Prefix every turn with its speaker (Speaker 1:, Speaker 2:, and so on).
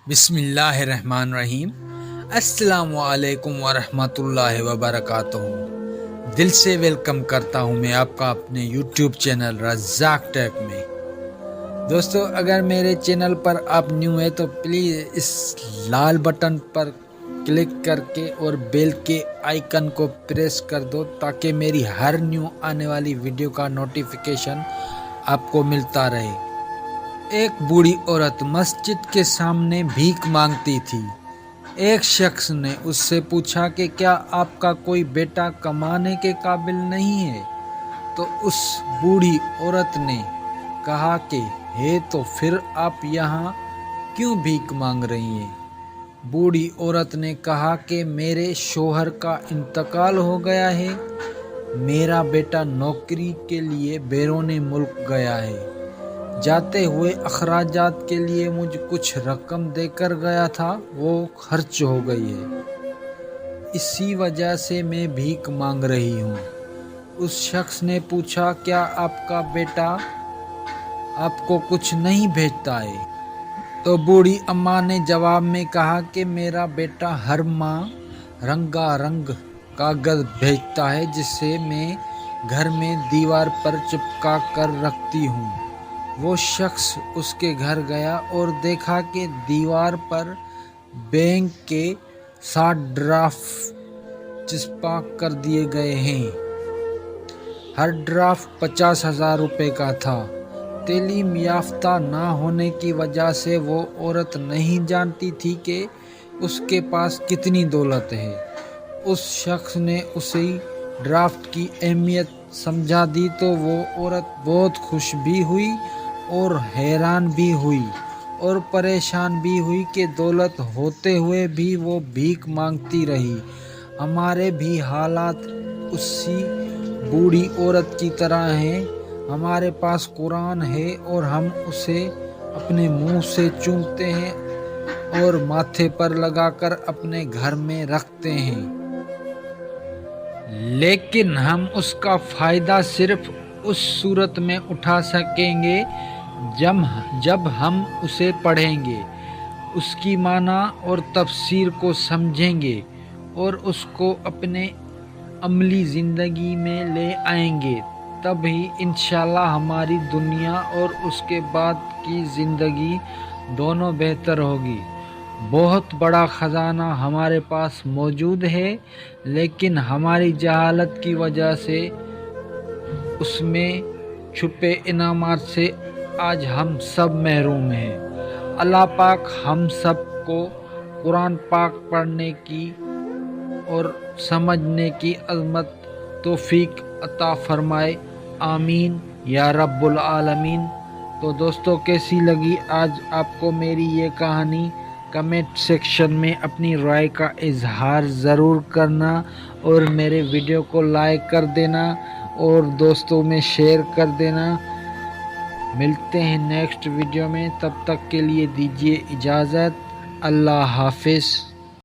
Speaker 1: بسم اللہ الرحمن الرحیم۔ السلام علیکم ورحمۃ اللہ وبرکاتہ۔ دل سے ویلکم کرتا ہوں میں آپ کا اپنے یوٹیوب چینل رزاق ٹیک میں۔ دوستو، اگر میرے چینل پر آپ نیو ہیں تو please us Lal button per click کر کے اور بیل کے آئیکن کو پریس کر دو تاکہ میری ہر نیو آنے والی ویڈیو کا نوٹیفیکیشن آپ کو ملتا رہے۔ ایک بوڑھی عورت مسجد کے سامنے بھیک مانگتی تھی۔ ایک شخص نے اس سے پوچھا کہ کیا آپ کا کوئی بیٹا کمانے کے قابل نہیں ہے؟ تو اس بوڑھی عورت نے کہا کہ ہے تو پھر آپ یہاں کیوں بھیک مانگ رہی ہیں؟ بوڑھی عورت نے کہا کہ میرے شوہر کا انتقال ہو گیا ہے، میرا بیٹا نوکری کے لیے بیرون ملک گیا ہے، جاتے ہوئے اخراجات کے لیے مجھ کچھ رقم دے کر گیا تھا، وہ خرچ ہو گئی ہے، اسی وجہ سے میں بھیک مانگ رہی ہوں۔ اس شخص نے پوچھا کیا آپ کا بیٹا آپ کو کچھ نہیں بھیجتا ہے؟ تو بوڑھی اماں نے جواب میں کہا کہ میرا بیٹا ہر ماہ رنگا رنگ کاغذ بھیجتا ہے جسے میں گھر میں دیوار پر چپکا کر رکھتی ہوں۔ وہ شخص اس کے گھر گیا اور دیکھا کہ دیوار پر بینک کے 60 ڈرافٹ چسپاں کر دیے گئے ہیں۔ ہر ڈرافٹ 50,000 روپے کا تھا۔ تعلیم یافتہ نہ ہونے کی وجہ سے وہ عورت نہیں جانتی تھی کہ اس کے پاس کتنی دولت ہے۔ اس شخص نے اسی ڈرافٹ کی اہمیت سمجھا دی تو وہ عورت بہت خوش بھی ہوئی اور حیران بھی ہوئی اور پریشان بھی ہوئی کہ دولت ہوتے ہوئے بھی وہ بھیک مانگتی رہی۔ ہمارے بھی حالات اسی بوڑھی عورت کی طرح ہیں۔ ہمارے پاس قرآن ہے اور ہم اسے اپنے منہ سے چومتے ہیں اور ماتھے پر لگا کر اپنے گھر میں رکھتے ہیں، لیکن ہم اس کا فائدہ صرف اس صورت میں اٹھا سکیں گے جب ہم اسے پڑھیں گے، اس کی معنی اور تفسیر کو سمجھیں گے اور اس کو اپنے عملی زندگی میں لے آئیں گے، تب ہی انشاءاللہ ہماری دنیا اور اس کے بعد کی زندگی دونوں بہتر ہوگی۔ بہت بڑا خزانہ ہمارے پاس موجود ہے، لیکن ہماری جہالت کی وجہ سے اس میں چھپے انعامات سے آج ہم سب محروم ہیں۔ اللہ پاک ہم سب کو قرآن پاک پڑھنے کی اور سمجھنے کی عظمت توفیق عطا فرمائے، آمین یا رب العالمین۔ تو دوستو، کیسی لگی آج آپ کو میری یہ کہانی؟ کمنٹ سیکشن میں اپنی رائے کا اظہار ضرور کرنا اور میرے ویڈیو کو لائک کر دینا اور دوستوں میں شیئر کر دینا۔ ملتے ہیں نیکسٹ ویڈیو میں، تب تک کے لیے دیجیے اجازت۔ اللہ حافظ۔